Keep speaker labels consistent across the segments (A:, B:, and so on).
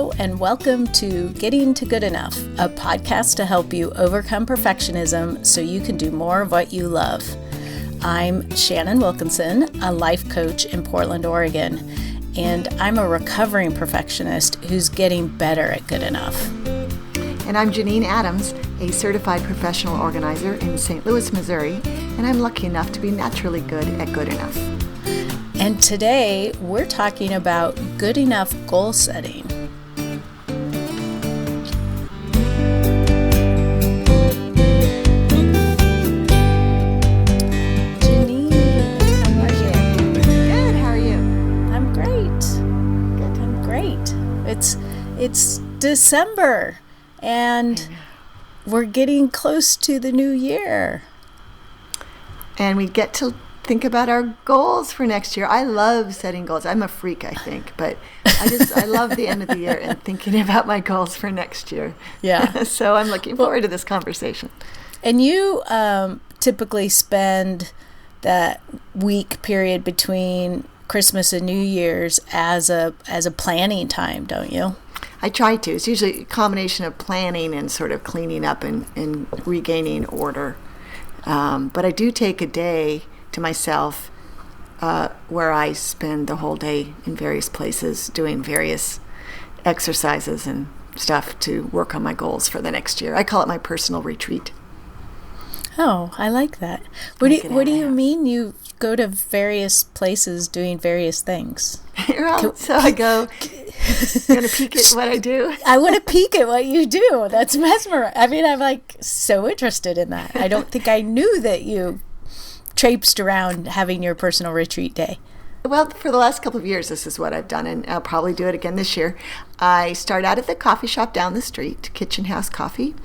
A: Hello, and welcome to Getting to Good Enough, a podcast to help you overcome perfectionism so you can do more of what you love. I'm Shannon Wilkinson, a life coach in Portland, Oregon, and I'm a recovering perfectionist who's getting better at good enough.
B: And I'm Janine Adams, a certified professional organizer in St. Louis, Missouri, and I'm lucky enough to be naturally good at good enough.
A: And today, we're talking about good enough goal setting. Janine, how are you?
B: Good, how are you?
A: I'm great.
B: Good.
A: I'm great. It's December, and we're getting close to the new year.
B: And we get to think about our goals for next year. I love setting goals. I'm a freak, I think, but I love the end of the year and thinking about my goals for next year.
A: Yeah.
B: So I'm looking forward to this conversation.
A: And you typically spend that week period between Christmas and New Year's as a planning time, don't you?
B: I try to. It's usually a combination of planning and sort of cleaning up and regaining order. But I do take a day to myself where I spend the whole day in various places doing various exercises and stuff to work on my goals for the next year. I call it my personal retreat.
A: Oh, I like that. What do you mean you go to various places doing various things?
B: So I go, you want to peek at what I do?
A: I want to peek at what you do. That's mesmerizing. I mean, I'm like so interested in that. I don't think I knew that you traipsed around having your personal retreat day.
B: Well, for the last couple of years, this is what I've done, and I'll probably do it again this year. I start out at the coffee shop down the street, Kitchen House Coffee,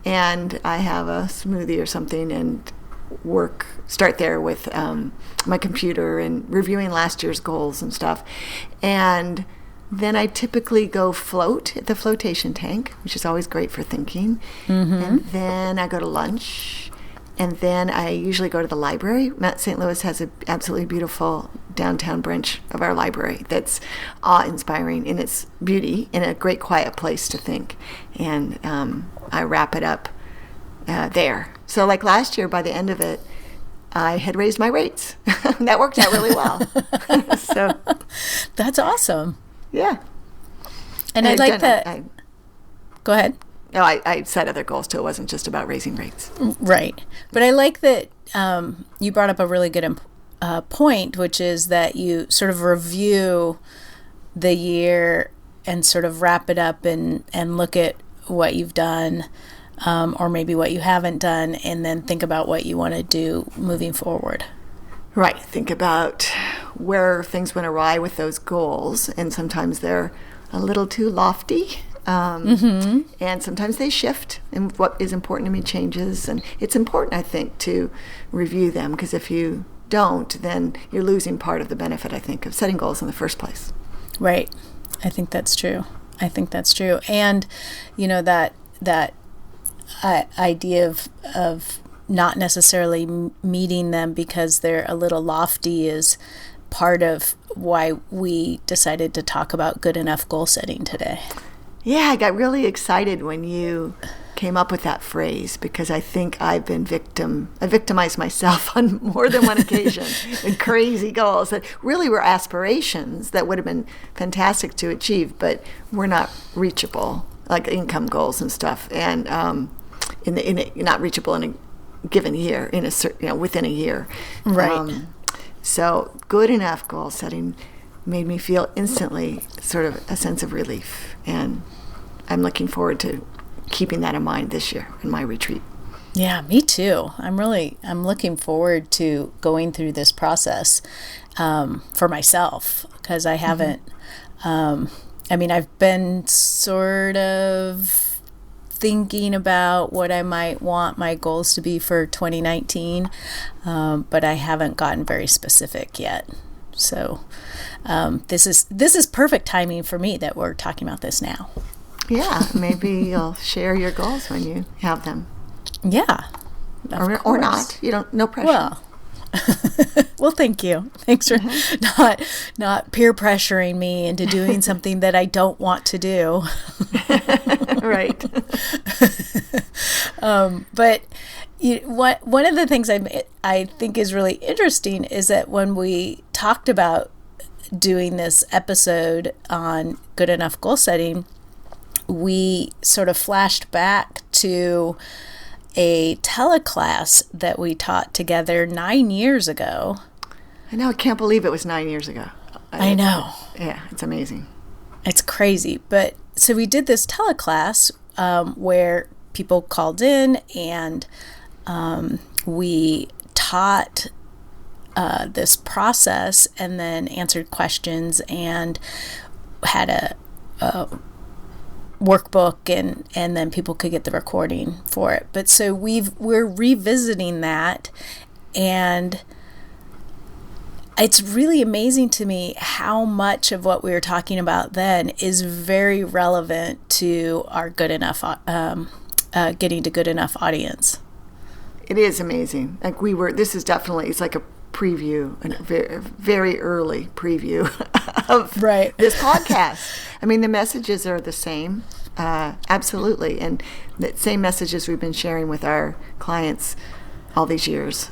B: and I have a smoothie or something and start there with my computer and reviewing last year's goals and stuff. And then I typically go float at the flotation tank, which is always great for thinking. Mm-hmm. And then I go to lunch. And then I usually go to the library. St. Louis has an absolutely beautiful downtown branch of our library that's awe-inspiring in its beauty and a great quiet place to think. And I wrap it up there. So like last year, by the end of it, I had raised my rates. That worked out really well. So
A: that's awesome.
B: Yeah.
A: And I like that. Go ahead.
B: No, I set other goals too. It wasn't just about raising rates.
A: Right. But I like that you brought up a really good point, which is that you sort of review the year and sort of wrap it up and look at what you've done or maybe what you haven't done, and then think about what you want to do moving forward.
B: Right. Think about where things went awry with those goals, and sometimes they're a little too lofty. And sometimes they shift, and what is important to me changes. And it's important, I think, to review them, because if you don't, then you're losing part of the benefit, I think, of setting goals in the first place.
A: Right. I think that's true. And, you know, that idea of not necessarily meeting them because they're a little lofty is part of why we decided to talk about good enough goal setting today.
B: Yeah, I got really excited when you came up with that phrase, because I think I victimized myself on more than one occasion with crazy goals that really were aspirations that would have been fantastic to achieve, but were not reachable, like income goals and stuff, and not reachable in a given year, within a year.
A: Right.
B: So good enough goal setting made me feel instantly sort of a sense of relief. And I'm looking forward to keeping that in mind this year in my retreat.
A: Yeah, me too. I'm looking forward to going through this process for myself, because I haven't, I've been sort of thinking about what I might want my goals to be for 2019, but I haven't gotten very specific yet. So this is perfect timing for me that we're talking about this now.
B: Yeah, maybe you'll share your goals when you have them.
A: Yeah,
B: or not. You don't. No pressure.
A: Well, Well, thank you. Thanks for not peer pressuring me into doing something that I don't want to do.
B: Right.
A: But one of the things I think is really interesting is that when we talked about doing this episode on good enough goal setting, we sort of flashed back to a teleclass that we taught together 9 years ago.
B: I know. I can't believe it was 9 years ago.
A: I know.
B: Yeah, it's amazing.
A: It's crazy. But so we did this teleclass where people called in, and we taught this process and then answered questions and had a workbook, and then people could get the recording for it. But so we're revisiting that, and it's really amazing to me how much of what we were talking about then is very relevant to our good enough getting to good enough audience.
B: It is amazing. Like this is definitely, it's like a preview, a very, very early preview of this podcast. I mean, the messages are the same, absolutely, and the same messages we've been sharing with our clients all these years.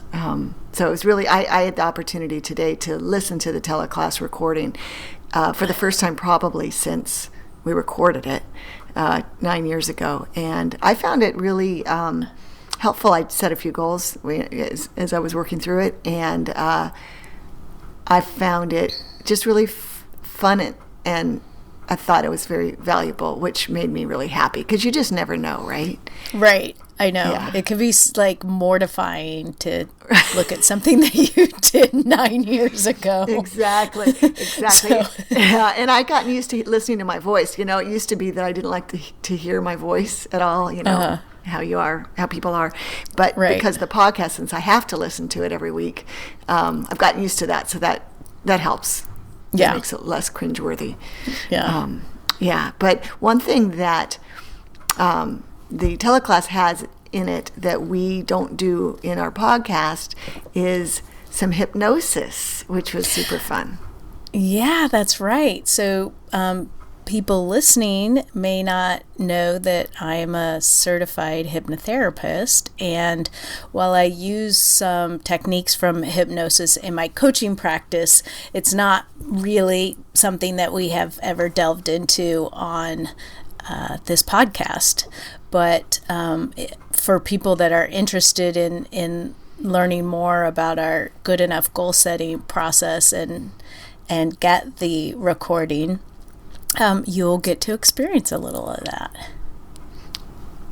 B: So it was really, I had the opportunity today to listen to the teleclass recording for the first time probably since we recorded it 9 years ago, and I found it really helpful. I set a few goals as I was working through it, and I found it just really fun, and I thought it was very valuable, which made me really happy, because you just never know, right? Right.
A: I know. Yeah. It could be like mortifying to look at something that you did 9 years ago.
B: Exactly. So. Yeah, and I gotten used to listening to my voice. You know, it used to be that I didn't like to hear my voice at all, you know. How people are, but because the podcast, since I have to listen to it every week, I've gotten used to that, so that helps. It makes it less cringeworthy. But one thing that the teleclass has in it that we don't do in our podcast is some hypnosis, which was super fun.
A: Yeah, that's right. So people listening may not know that I'm a certified hypnotherapist, and while I use some techniques from hypnosis in my coaching practice, it's not really something that we have ever delved into on this podcast. But for people that are interested in learning more about our good enough goal setting process and get the recording, you'll get to experience a little of that.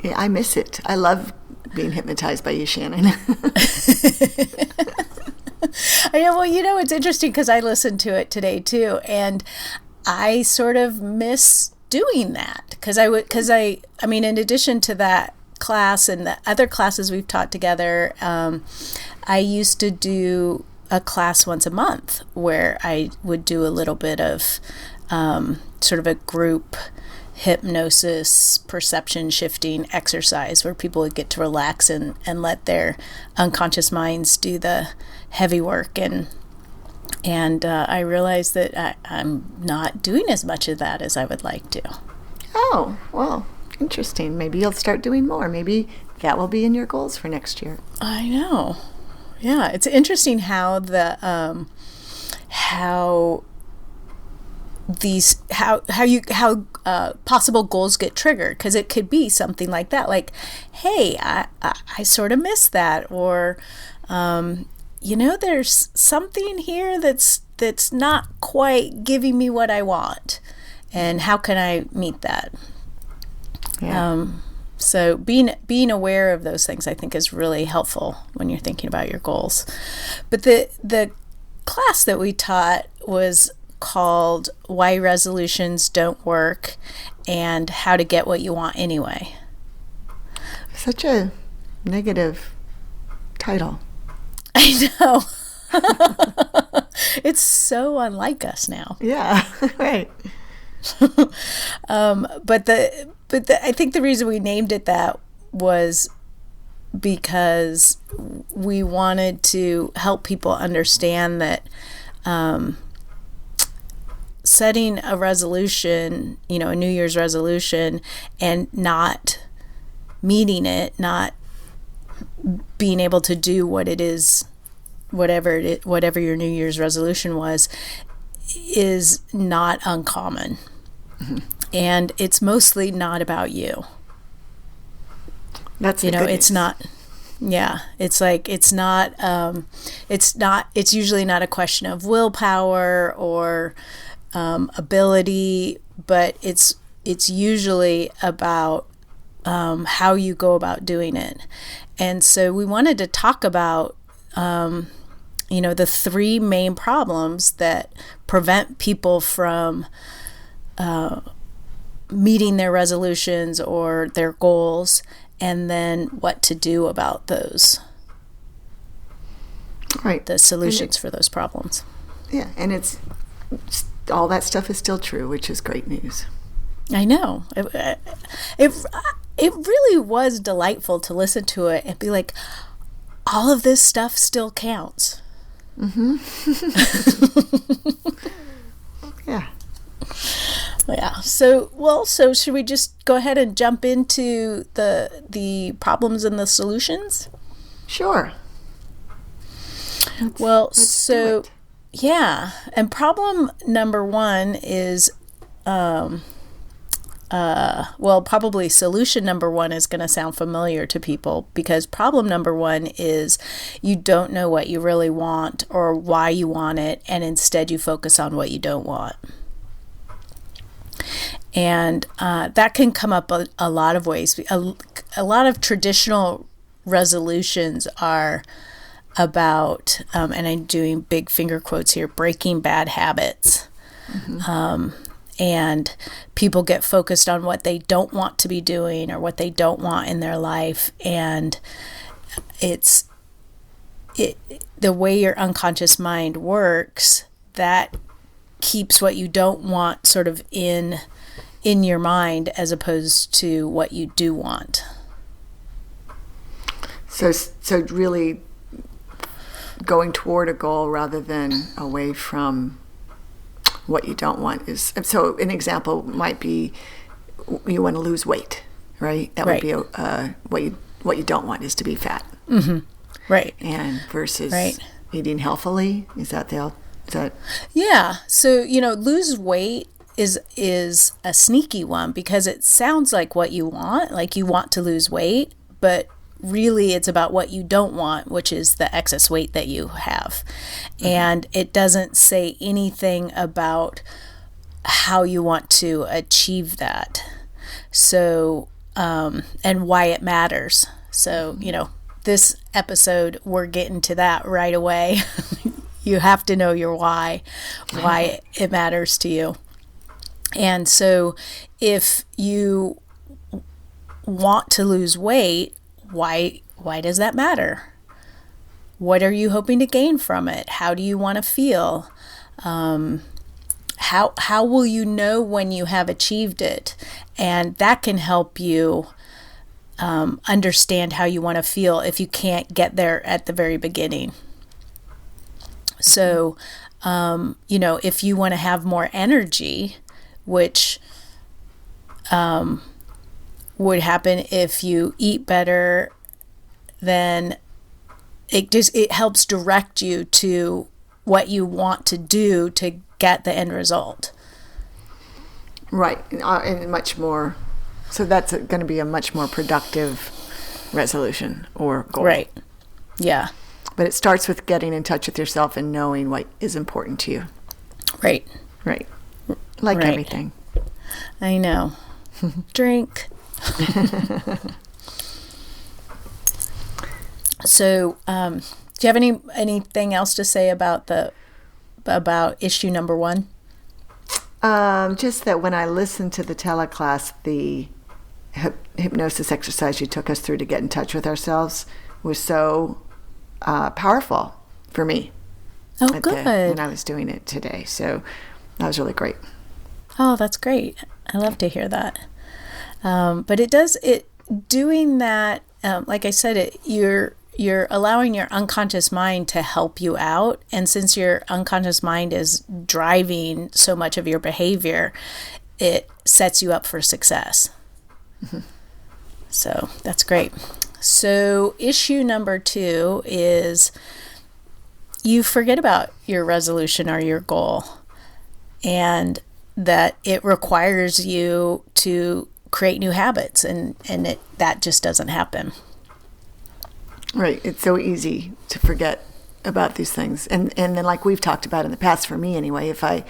B: Yeah, I miss it. I love being hypnotized by you, Shannon.
A: I know. Well, you know, it's interesting because I listened to it today too, and I sort of miss doing that because I mean, in addition to that class and the other classes we've taught together, I used to do a class once a month where I would do a little bit of sort of a group hypnosis perception shifting exercise where people would get to relax and let their unconscious minds do the heavy work, and I realized that I'm not doing as much of that as I would like to.
B: Oh, well, interesting. Maybe you'll start doing more. Maybe that will be in your goals for next year.
A: I know. Yeah, it's interesting how possible goals get triggered, because it could be something like that, like, hey, I sort of missed that, or you know, there's something here that's not quite giving me what I want, and how can I meet that? So being aware of those things, I think, is really helpful when you're thinking about your goals. But the class that we taught was called Why Resolutions Don't Work and How to Get What You Want Anyway.
B: Such a negative title.
A: I know. It's so unlike us now.
B: Yeah, right.
A: But I think the reason we named it that was because we wanted to help people understand that setting a resolution, a New Year's resolution, and not meeting it, not being able to do what it is, whatever your New Year's resolution was, is not uncommon. Mm-hmm. And it's mostly not about you.
B: That's the good news.
A: It's not. Yeah, it's like it's usually not a question of willpower or ability, but it's usually about how you go about doing it. And so we wanted to talk about the three main problems that prevent people from meeting their resolutions or their goals, and then what to do about those.
B: Right.
A: The solutions for those problems.
B: Yeah, and it's all that stuff is still true, which is great news.
A: I know. It really was delightful to listen to it and be like, all of this stuff still counts.
B: Mm-hmm. Yeah.
A: Yeah. So should we just go ahead and jump into the problems and the solutions?
B: Sure.
A: Let's do it. Yeah. And problem number one is, probably solution number one is going to sound familiar to people, because problem number one is you don't know what you really want or why you want it, and instead you focus on what you don't want. And that can come up a lot of ways. A lot of traditional resolutions are about, and I'm doing big finger quotes here, breaking bad habits. Mm-hmm. And people get focused on what they don't want to be doing or what they don't want in their life. And the way your unconscious mind works, that keeps what you don't want sort of in your mind as opposed to what you do want.
B: So really going toward a goal rather than away from what you don't want is, so an example might be you want to lose weight, right? That would be what you don't want is to be fat.
A: Mm-hmm. Right.
B: And versus eating healthily, is that?
A: Yeah. So, lose weight is a sneaky one, because it sounds like what you want, like you want to lose weight, but really it's about what you don't want, which is the excess weight that you have. Mm-hmm. And it doesn't say anything about how you want to achieve that. So, and why it matters. So, this episode, we're getting to that right away. You have to know your why it matters to you. And so if you want to lose weight, why does that matter? What are you hoping to gain from it? How do you want to feel? How will you know when you have achieved it? And that can help you understand how you want to feel if you can't get there at the very beginning. So, if you want to have more energy, which would happen if you eat better, then it helps direct you to what you want to do to get the end result.
B: Right, and much more. So that's going to be a much more productive resolution or goal.
A: Right. Yeah.
B: But it starts with getting in touch with yourself and knowing what is important to you.
A: Right.
B: Right. Like everything.
A: I know. Drink. So, do you have anything else to say about issue number one?
B: Just that when I listened to the teleclass, the hypnosis exercise you took us through to get in touch with ourselves was so powerful for me.
A: Oh, good.
B: When I was doing it today. So that was really great.
A: Oh, that's great. I love to hear that. But doing that like I said, you're allowing your unconscious mind to help you out. And since your unconscious mind is driving so much of your behavior, it sets you up for success. Mm-hmm. So that's great. So issue number 2 is you forget about your resolution or your goal, and that it requires you to create new habits, and that just doesn't happen.
B: Right. It's so easy to forget about these things. And then, like we've talked about in the past, for me anyway, if I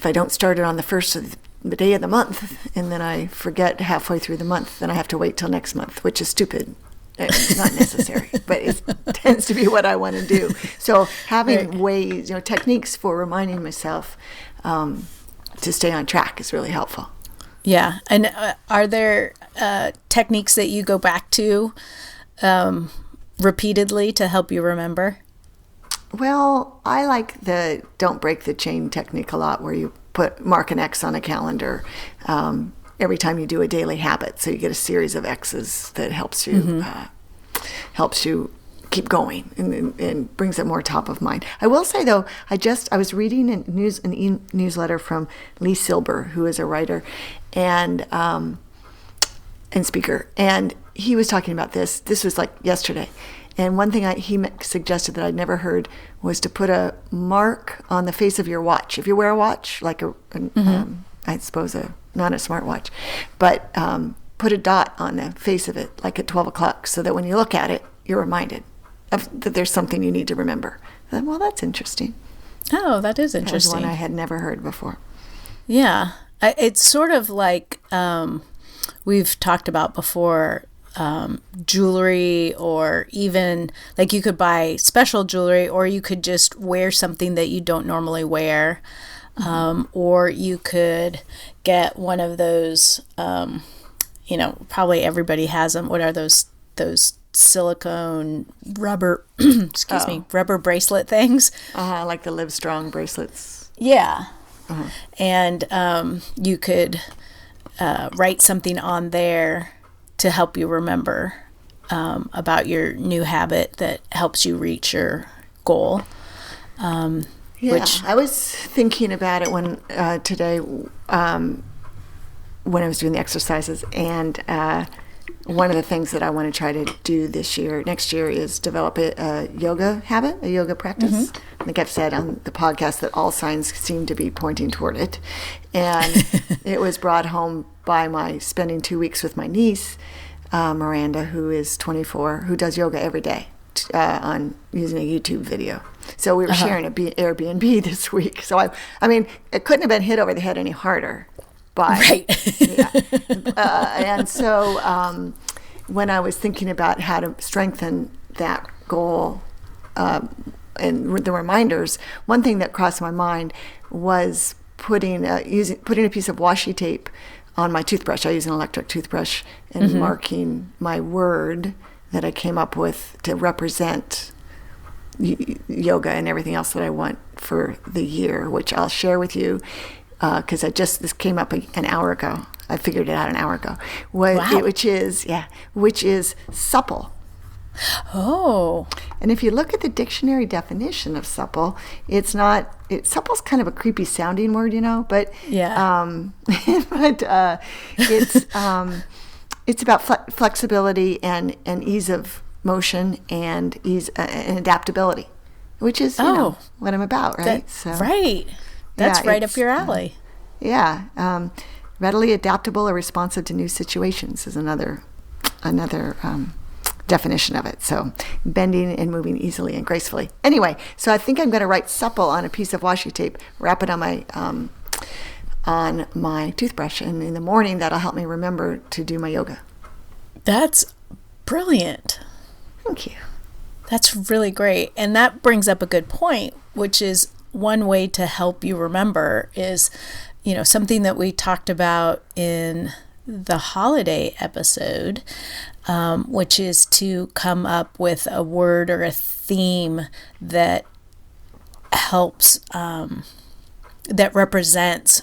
B: don't start it on the first of the day of the month, and then I forget halfway through the month, then I have to wait till next month, which is stupid. It's not necessary, but it tends to be what I want to do. So having ways, techniques for reminding myself to stay on track is really helpful.
A: Yeah. And are there techniques that you go back to repeatedly to help you remember?
B: Well, I like the don't break the chain technique a lot, where you mark an X on a calendar every time you do a daily habit. So you get a series of X's that helps you keep going and brings it more top of mind. I will say, though, I was reading an newsletter from Lee Silber, who is a writer and speaker, and he was talking about this. This was like yesterday. And one thing he suggested that I'd never heard was to put a mark on the face of your watch. If you wear a watch, like I suppose not a smartwatch, but put a dot on the face of it, like at 12 o'clock, so that when you look at it, you're reminded that there's something you need to remember. Then, well, that's interesting.
A: Oh, that is interesting.
B: That was one I had never heard before.
A: Yeah. It's sort of like we've talked about before, jewelry, or even like you could buy special jewelry, or you could just wear something that you don't normally wear. Or you could get one of those, probably everybody has them. What are those silicone rubber, rubber bracelet things?
B: Like the Live Strong bracelets.
A: Yeah. And you could write something on there to help you remember about your new habit that helps you reach your goal.
B: Yeah, I was thinking about it today when I was doing the exercises, and one of the things that I want to try to do next year, is develop a yoga habit, a yoga practice. I think I've said on the podcast that all signs seem to be pointing toward it, and it was brought home by my spending 2 weeks with my niece, Miranda, who is 24, who does yoga every day on using a YouTube video. So we were sharing an Airbnb this week. So I mean, it couldn't have been hit over the head any harder.
A: Right.
B: And so when I was thinking about how to strengthen that goal and the reminders, one thing that crossed my mind was putting a piece of washi tape on my toothbrush. I use an electric toothbrush, and marking my word that I came up with to represent yoga and everything else that I want for the year, which I'll share with you because this came up an hour ago. I figured it out an hour ago. Which is supple.
A: Oh. And
B: if you look at the dictionary definition of supple, supple's kind of a creepy sounding word, but
A: yeah.
B: It's about flexibility and ease of motion and ease and adaptability, which is what I'm about, right?
A: Right. That's right up your alley.
B: Readily adaptable or responsive to new situations is another definition of it. So bending and moving easily and gracefully. Anyway, so I think I'm going to write supple on a piece of washi tape, wrap it on my toothbrush, and in the morning that'll help me remember to do my yoga.
A: That's brilliant.
B: Thank you.
A: That's really great. And that brings up a good point, which is one way to help you remember is, something that we talked about in the holiday episode, which is to come up with a word or a theme that helps, that represents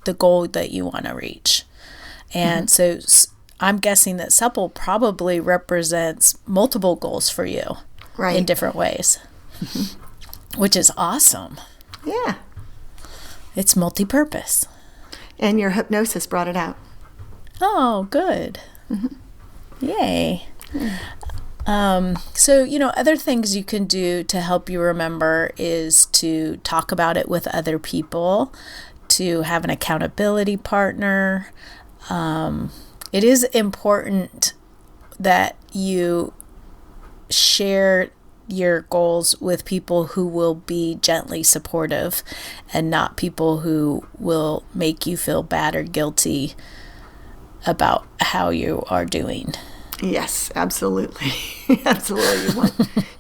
A: the goal that you want to reach. And so I'm guessing that supple probably represents multiple goals for you in different ways, which is awesome.
B: Yeah.
A: It's multi-purpose.
B: And your hypnosis brought it out.
A: Oh, good. Yay. So, other things you can do to help you remember is to talk about it with other people, to have an accountability partner. It is important that you share your goals with people who will be gently supportive and not people who will make you feel bad or guilty about how you are doing.
B: Yes, absolutely. Absolutely.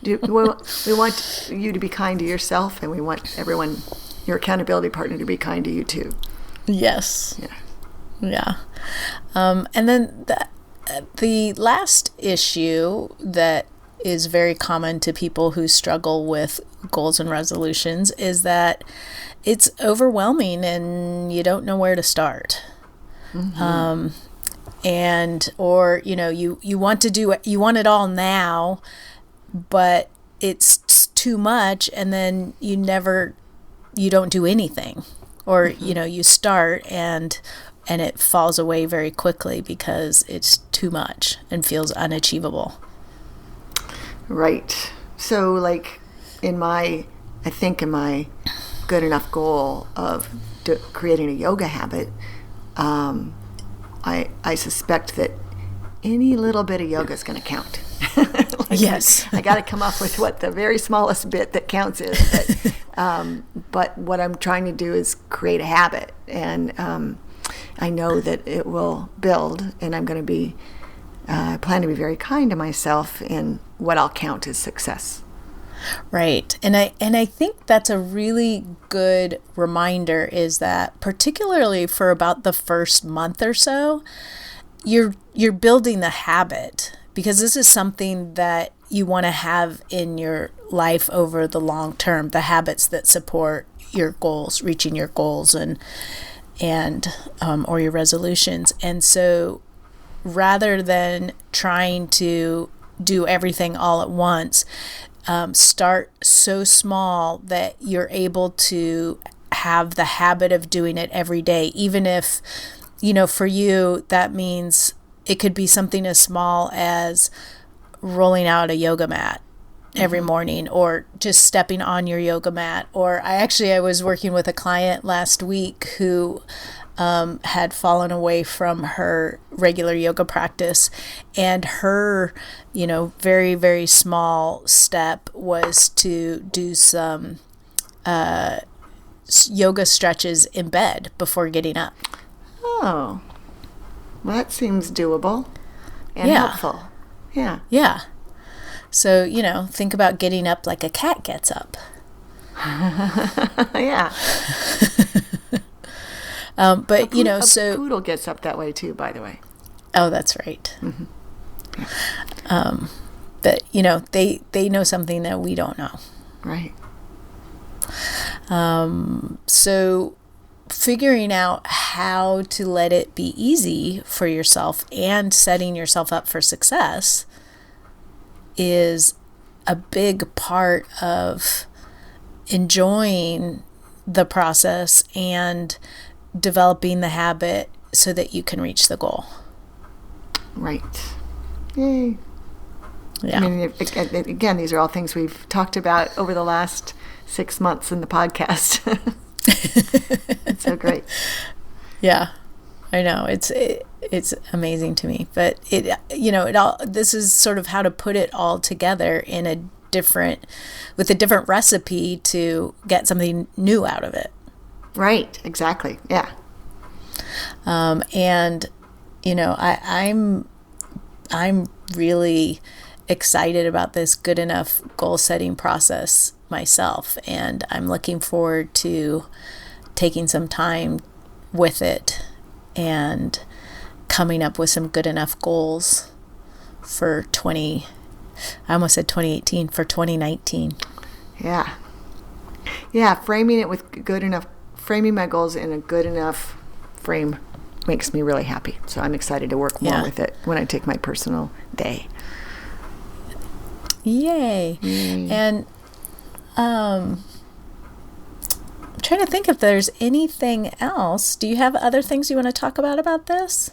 B: We want you to be kind to yourself, and we want everyone, your accountability partner, to be kind to you too.
A: Yes.
B: Yeah.
A: And then the last issue that is very common to people who struggle with goals and resolutions is that it's overwhelming and you don't know where to start. Or you want it all now, but it's too much, and then you don't do anything, or you start and it falls away very quickly because it's too much and feels unachievable.
B: Right. So like in my good enough goal of creating a yoga habit, I suspect that any little bit of yoga is going to count.
A: Yes.
B: I got to come up with what the very smallest bit that counts is. But what I'm trying to do is create a habit. And I know that it will build, and I'm going to be, I plan to be very kind to myself in what I'll count as success.
A: Right. And I think that's a really good reminder, is that particularly for about the first month or so, you're building the habit, because this is something that you want to have in your life over the long term, the habits that support your goals, reaching your goals and or your resolutions. And so rather than trying to do everything all at once, start so small that you're able to have the habit of doing it every day. Even if, for you, that means it could be something as small as rolling out a yoga mat every morning, or just stepping on your yoga mat. Or I was working with a client last week who had fallen away from her regular yoga practice, and her, very, very small step was to do some yoga stretches in bed before getting up.
B: Oh, well, that seems doable and helpful. Yeah.
A: Yeah. So, think about getting up like a cat gets up.
B: Yeah.
A: But,
B: a poodle gets up that way too, by the way.
A: Oh, that's right. But, they know something that we don't know.
B: Right.
A: So figuring out how to let it be easy for yourself and setting yourself up for success is a big part of enjoying the process and developing the habit so that you can reach the goal.
B: Right. Yay.
A: Yeah.
B: I mean, again, these are all things we've talked about over the last 6 months in the podcast. It's so great.
A: Yeah, I know. It's amazing to me, but this is sort of how to put it all together with a different recipe to get something new out of it.
B: Right. Exactly. Yeah.
A: And I'm really excited about this good enough goal setting process myself, and I'm looking forward to taking some time with it and coming up with some good enough goals for 2018, for 2019.
B: Yeah. Framing my goals in a good enough frame makes me really happy. So I'm excited to work more with it when I take my personal day.
A: Yay. And I'm trying to think if there's anything else. Do you have other things you want to talk about this?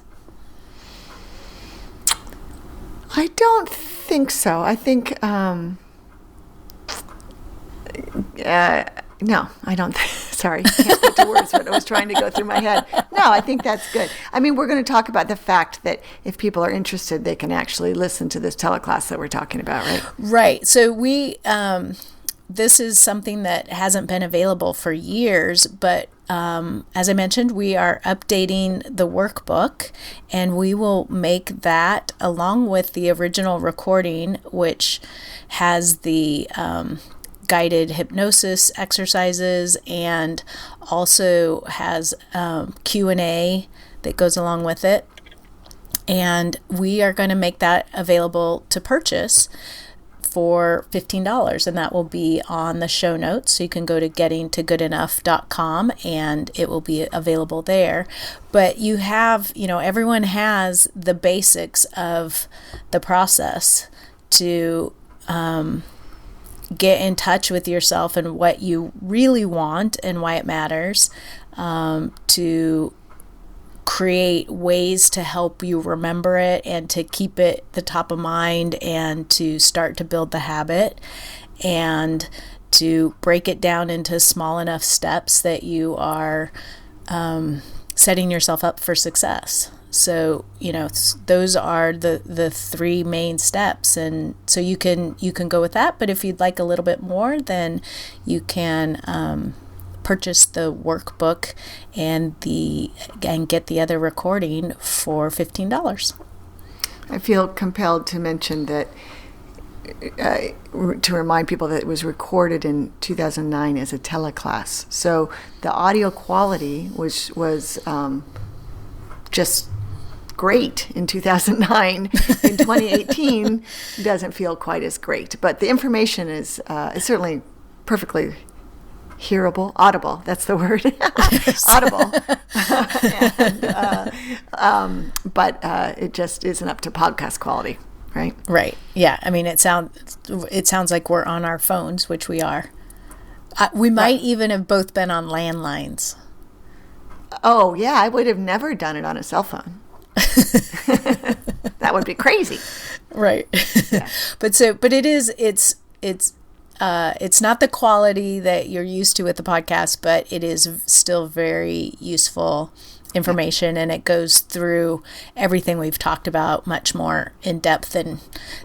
B: I don't think so. I think, no, I don't. Sorry, I can't put to words what I was trying to go through my head. No, I think that's good. I mean, we're going to talk about the fact that if people are interested, they can actually listen to this teleclass that we're talking about, right?
A: Right. So this is something that hasn't been available for years, but as I mentioned, we are updating the workbook, and we will make that along with the original recording, which has the guided hypnosis exercises and also has Q&A that goes along with it. And we are going to make that available to purchase for $15, and that will be on the show notes. So you can go to gettingtogoodenough.com and it will be available there. But you have, everyone has the basics of the process to get in touch with yourself and what you really want and why it matters, to create ways to help you remember it and to keep it the top of mind and to start to build the habit, and to break it down into small enough steps that you are setting yourself up for success. So, those are the three main steps. And so you can go with that. But if you'd like a little bit more, then you can purchase the workbook and get the other recording for $15.
B: I feel compelled to mention that, to remind people that it was recorded in 2009 as a teleclass. So the audio quality was just great in 2009. In 2018, it doesn't feel quite as great. But the information is certainly perfectly audible. That's the word. Audible. But it just isn't up to podcast quality, right?
A: Right. Yeah. I mean, it sounds like we're on our phones, which we are. We might even have both been on landlines.
B: Oh yeah, I would have never done it on a cell phone. That would be crazy.
A: Right. Yeah. But it's not the quality that you're used to with the podcast, but it is still very useful information, and it goes through everything we've talked about much more in depth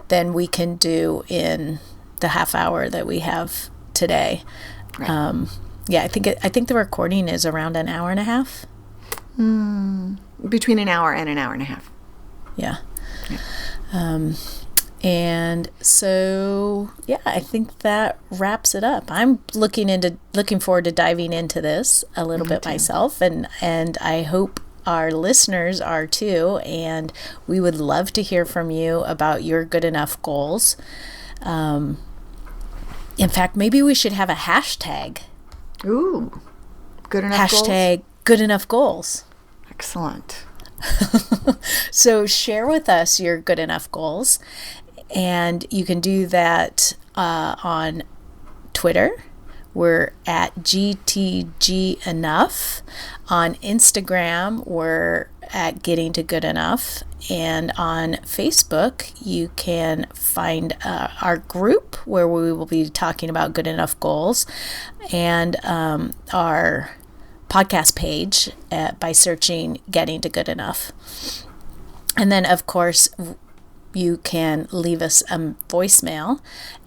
A: than we can do in the half hour that we have today. Right. I think the recording is around an hour and a half.
B: Between an hour and a half.
A: Yeah. And so, I think that wraps it up. I'm looking forward to diving into this a little bit myself, and I hope our listeners are too. And we would love to hear from you about your good enough goals. In fact, maybe we should have a hashtag.
B: Ooh, good enough goals?
A: Hashtag good enough goals.
B: Excellent.
A: So share with us your good enough goals. And you can do that on Twitter. We're at GTG Enough. On Instagram, we're at Getting to Good Enough. And on Facebook, you can find our group where we will be talking about good enough goals, and our podcast page by searching Getting to Good Enough. And then, of course, you can leave us a voicemail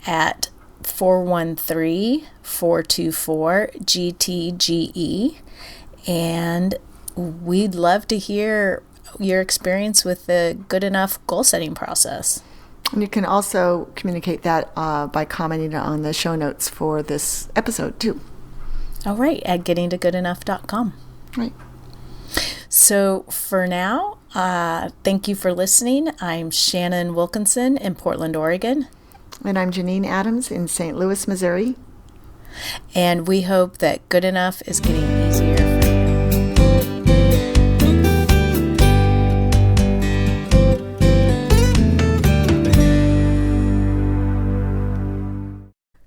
A: at 413-424-GTGE, and we'd love to hear your experience with the good enough goal setting process.
B: And you can also communicate that by commenting on the show notes for this episode too.
A: All right, at gettingtogoodenough.com.
B: Right.
A: So for now, thank you for listening. I'm Shannon Wilkinson in Portland, Oregon.
B: And I'm Janine Adams in St. Louis, Missouri.
A: And we hope that good enough is getting